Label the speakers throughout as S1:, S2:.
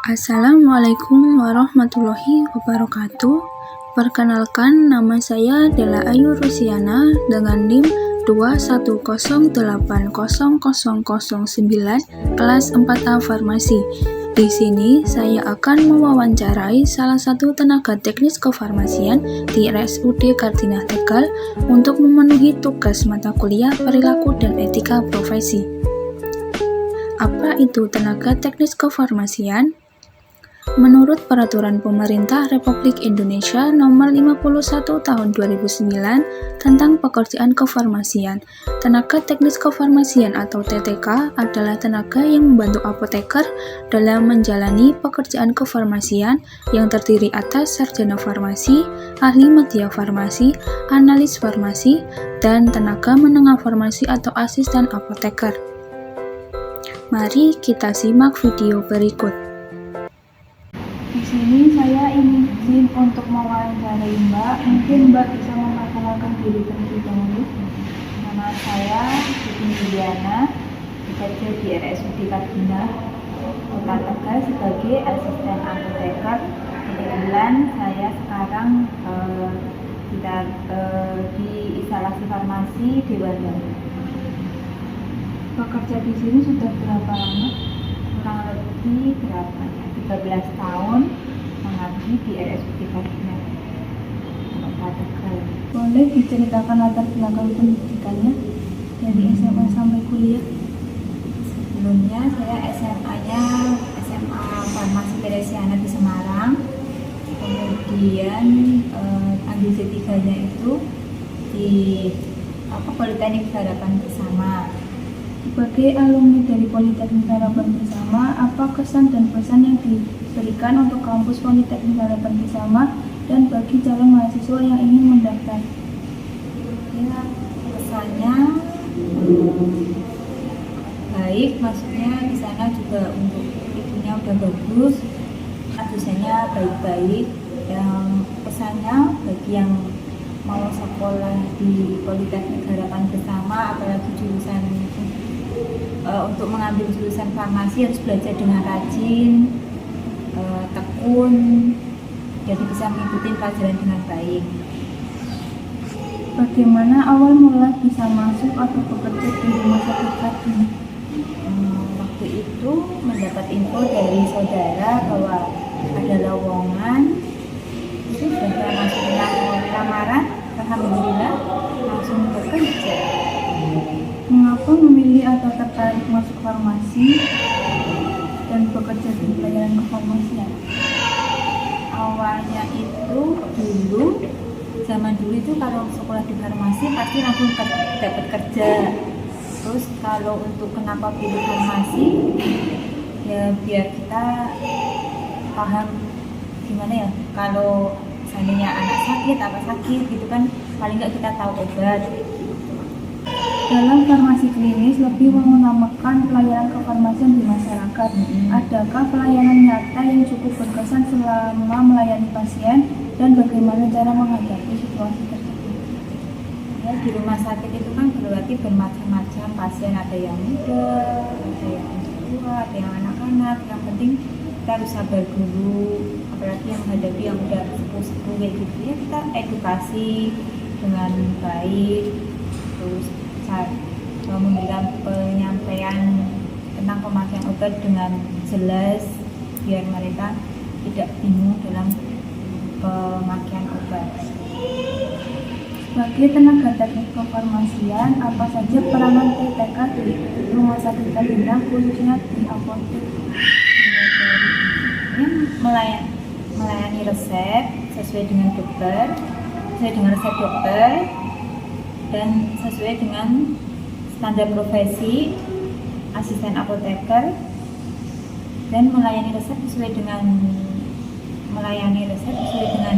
S1: Assalamualaikum warahmatullahi wabarakatuh. Perkenalkan, nama saya adalah Ayu Rusiana dengan NIM 210800009 kelas 4A Farmasi. Di sini saya akan mewawancarai salah satu tenaga teknis kefarmasian di RSUD Kartinah Tegal untuk memenuhi tugas mata kuliah perilaku dan etika profesi. Apa itu tenaga teknis kefarmasian? Menurut Peraturan Pemerintah Republik Indonesia Nomor 51 Tahun 2009 tentang Pekerjaan Kefarmasian, tenaga teknis kefarmasian atau TTK adalah tenaga yang membantu apoteker dalam menjalani pekerjaan kefarmasian yang terdiri atas sarjana farmasi, ahli media farmasi, analis farmasi, dan tenaga menengah farmasi atau asisten apoteker. Mari kita simak video berikut.
S2: Di sini saya izin untuk mewawancarai Mbak. Mungkin Mbak bisa memperkenalkan diri terlebih dahulu. Nama saya Siti Juliana, bekerja di RSUD Kartinah Kota Tegal sebagai asisten apoteker. Kebetulan saya sekarang di instalasi farmasi Dewan Daru. Bekerja di sini sudah berapa lama? Kurang lebih 13 tahun mengabdi di RSUD Kartinah Kota Tegal. Boleh diceritakan latar belakang pendidikannya dari SMA sampai kuliah? Sebelumnya saya SMA-nya SMA Farmasi Teresiana di Semarang. Kemudian ambil C3-nya itu di Politeknik Harapan Bersama. Sebagai alumni dari Politeknik Harapan Bersama, apa kesan dan pesan yang diberikan untuk kampus Politeknik Harapan Bersama dan bagi calon mahasiswa yang ingin mendaftar? Ya, kesannya baik, maksudnya di sana juga untuk itunya udah bagus, dosennya baik-baik. Yang pesannya bagi yang mau sekolah di Politeknik Harapan Bersama, apalagi jurusan untuk mengambil jurusan farmasi harus belajar dengan rajin, tekun, jadi bisa mengikuti pelajaran dengan baik. Bagaimana awal mula bisa masuk atau bekerja di rumah sakit Kartinah? Waktu itu mendapat info dari saudara bahwa ada lowongan, sudah masuk lamaran, alhamdulillah langsung bekerja. Mengapa memilih atau tertarik masuk farmasi dan bekerja di pelayanan kefarmasian? Awalnya itu zaman dulu itu kalau sekolah di farmasi pasti langsung dapat kerja. Terus kalau untuk kenapa pilih farmasi, ya biar kita paham gimana ya, kalau seandainya anak sakit gitu kan, paling nggak kita tahu obat. Dalam farmasi klinis lebih mengutamakan pelayanan kefarmasian di masyarakat. Adakah pelayanan nyata yang cukup berkesan selama melayani pasien dan bagaimana cara menghadapi situasi tersebut? Ya, di rumah sakit itu kan berarti bermacam-macam pasien, ada yang muda, ada yang tua, ada yang anak-anak. Yang penting kita harus sabar dulu, apalagi yang menghadapi yang udah sepuh-sepuh kayak gitu ya, kita edukasi dengan baik, terus memberikan penyampaian tentang pemakaian obat dengan jelas biar mereka tidak bingung dalam pemakaian obat. Sebagai tenaga teknik kefarmasian, apa saja peranan TTK di rumah sakit Kartinah khususnya di apotek? Ini melayani resep sesuai dengan resep dokter dan sesuai dengan standar profesi asisten apoteker, dan melayani resep sesuai dengan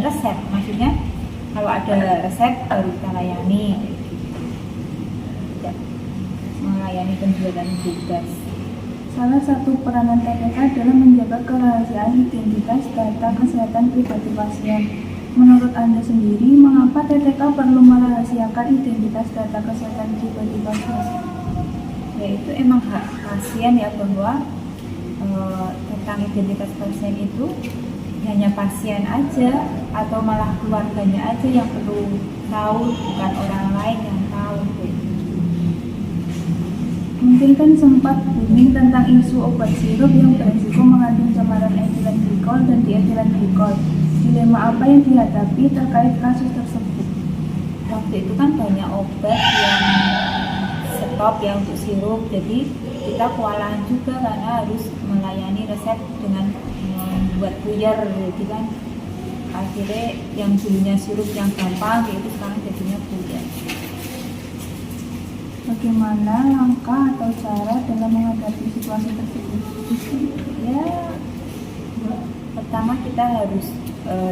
S2: resep. Maksudnya kalau ada resep baru kita layani, tidak melayani penjualan bebas. Salah satu peranan TTK adalah menjaga kerahasiaan identitas data kesehatan pribadi pasien. Menurut Anda sendiri, mengapa TTK perlu merahasiakan identitas data kesehatan pribadi pasien? Ya, itu emang hak pasien ya, bahwa tentang identitas pasien itu hanya pasien aja atau malah keluarganya aja yang perlu tahu, bukan orang lain yang tahu.
S1: Mungkin kan sempat booming tentang isu obat sirup yang beresiko mengandung cemaran etilen glikol dan dietilen glikol. Dilema apa yang dihadapi terkait kasus tersebut?
S2: Waktu itu kan banyak obat yang stop ya untuk sirup, jadi kita kewalahan juga karena harus melayani resep dengan membuat puyer gitu kan. Akhirnya yang dulunya sirup yang gampang itu sekarang jadinya puyer.
S1: Bagaimana langkah atau cara dalam menghadapi situasi tersebut?
S2: Ya, pertama kita harus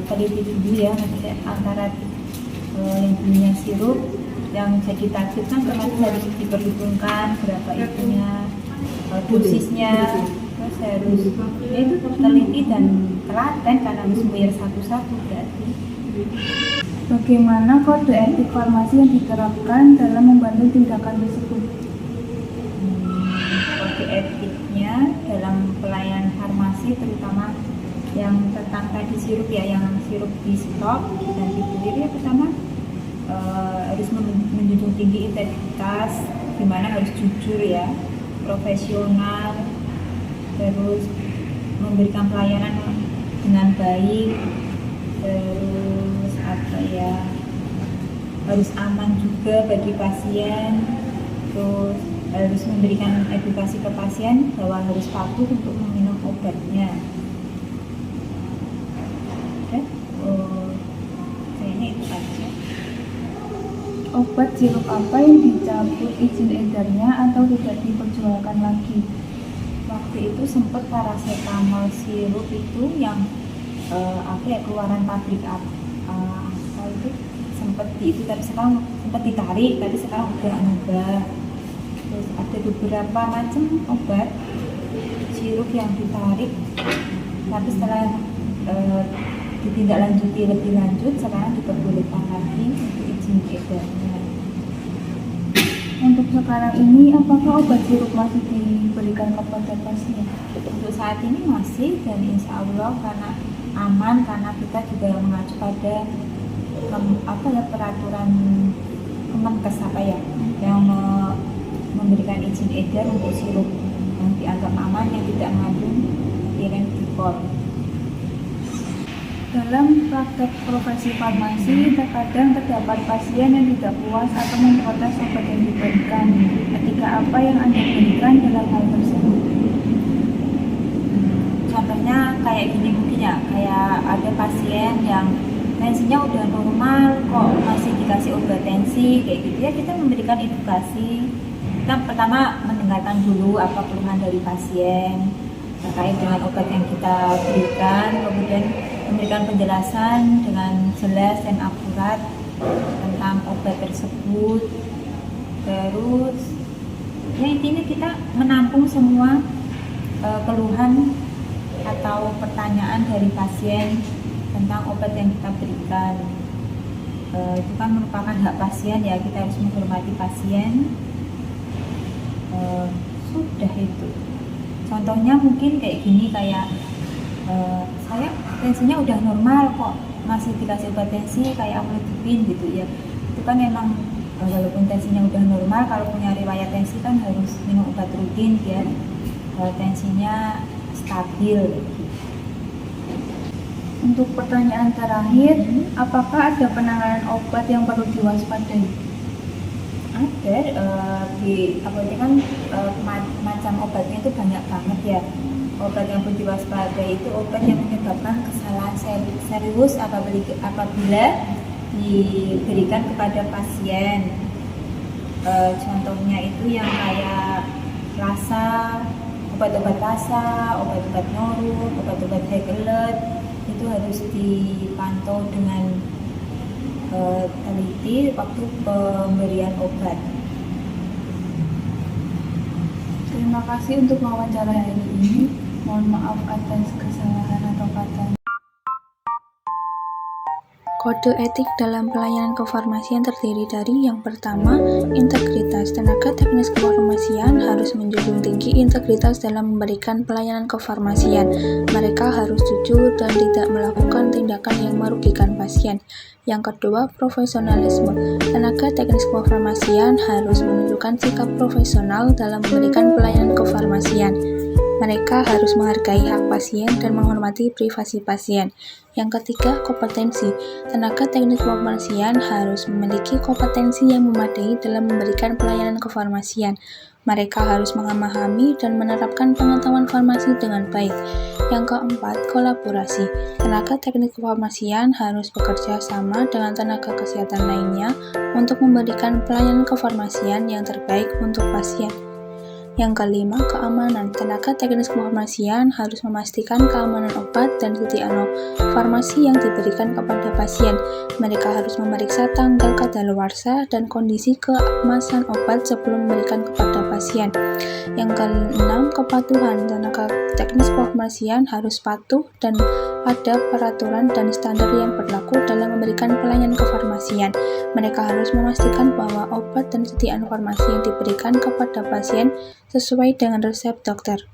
S2: teliti dulu ya, maksudnya antara yang dulunya sirup yang jadi target kan otomatis harus diperhitungkan berapa itunya, dosisnya, terus harus ya itu teliti dan telaten karena harus bayar satu-satu berarti.
S1: Bagaimana kode etik farmasi yang diterapkan dalam membantu tindakan tersebut?
S2: Kode etiknya dalam pelayanan farmasi terutama yang tentang tadi sirup ya, yang sirup di stok dan di kurir ya, pertama harus menjunjung tinggi integritas, dimana harus jujur ya, profesional, terus memberikan pelayanan dengan baik, terus apa ya, harus aman juga bagi pasien, terus harus memberikan edukasi ke pasien bahwa harus patuh untuk meminum obatnya. Kayaknya itu aja.
S1: Obat sirup apa yang dicabut izin edarnya atau tidak diperjualkan lagi?
S2: Waktu itu sempat paracetamol sirup itu yang keluaran pabrik apa itu sempat itu, tapi sekarang sempat ditarik, tapi sekarang udah enggak. Terus ada beberapa macam obat sirup yang ditarik, tapi setelah ditindaklanjuti lebih lanjut sekarang diperbolehkan lagi untuk izin edarnya.
S1: Untuk sekarang ini, apakah obat sirup masih diberikan kepada pasien?
S2: Untuk saat ini masih, dan insya Allah karena aman, karena kita juga mengacu pada peraturan Kemenkes yang memberikan izin edar untuk sirup yang dianggap aman, yang tidak mengandung etilen glikol.
S1: Dalam praktek profesi farmasi, terkadang terdapat pasien yang tidak puas atau memprotes obat yang diberikan. Etika apa yang Anda berikan dalam hal tersebut?
S2: Contohnya kayak gini mungkin ya, kayak ada pasien yang tensinya udah normal kok masih dikasih obat tensi kayak gitu ya, kita memberikan edukasi. Kita pertama mendengarkan dulu apa keluhan dari pasien terkait dengan obat yang kita berikan, kemudian memberikan penjelasan dengan jelas dan akurat tentang obat tersebut. Terus ya intinya kita menampung semua keluhan atau pertanyaan dari pasien tentang obat yang kita berikan. Itu kan merupakan hak pasien ya, kita harus menghormati pasien. Sudah itu. Contohnya mungkin kayak gini, kayak saya tensinya udah normal kok masih dikasih obat tensi kayak amlodipin gitu ya. Itu kan memang walaupun tensinya udah normal, kalau punya riwayat tensi kan harus minum obat rutin biar tensinya stabil gitu.
S1: Untuk pertanyaan terakhir, apakah ada penanganan obat yang perlu diwaspadai?
S2: Ada, di apotek kan macam obatnya itu banyak banget ya. Obat yang perlu diwaspadai itu obat yang menyebabkan kesalahan serius apabila diberikan kepada pasien. Contohnya itu yang kayak rasa, obat-obat rasa, obat-obat nyorum, obat-obat hegelet, itu harus dipantau dengan teliti waktu pemberian obat.
S1: Terima kasih untuk wawancara hari ini. Mohon maaf atas kesalahan atau kata. Kode etik dalam pelayanan kefarmasian terdiri dari yang pertama, integritas. Tenaga teknis kefarmasian harus menjunjung tinggi integritas dalam memberikan pelayanan kefarmasian. Mereka harus jujur dan tidak melakukan tindakan yang merugikan pasien. Yang kedua, profesionalisme. Tenaga teknis kefarmasian harus menunjukkan sikap profesional dalam memberikan pelayanan kefarmasian. Mereka harus menghargai hak pasien dan menghormati privasi pasien. Yang ketiga, kompetensi. Tenaga teknik kefarmasian harus memiliki kompetensi yang memadai dalam memberikan pelayanan kefarmasian. Mereka harus memahami dan menerapkan pengetahuan farmasi dengan baik. Yang keempat, kolaborasi. Tenaga teknik kefarmasian harus bekerja sama dengan tenaga kesehatan lainnya untuk memberikan pelayanan kefarmasian yang terbaik untuk pasien. Yang kelima, keamanan. Tenaga teknis kefarmasian harus memastikan keamanan obat dan sediaan farmasi yang diberikan kepada pasien. Mereka harus memeriksa tanggal kadaluarsa dan kondisi keemasan obat sebelum memberikan kepada pasien. Yang keenam, kepatuhan. Tenaga teknis kefarmasian harus patuh dan pada peraturan dan standar yang berlaku dalam memberikan pelayanan kefarmasian. Mereka harus memastikan bahwa obat dan sediaan farmasi yang diberikan kepada pasien sesuai dengan resep dokter.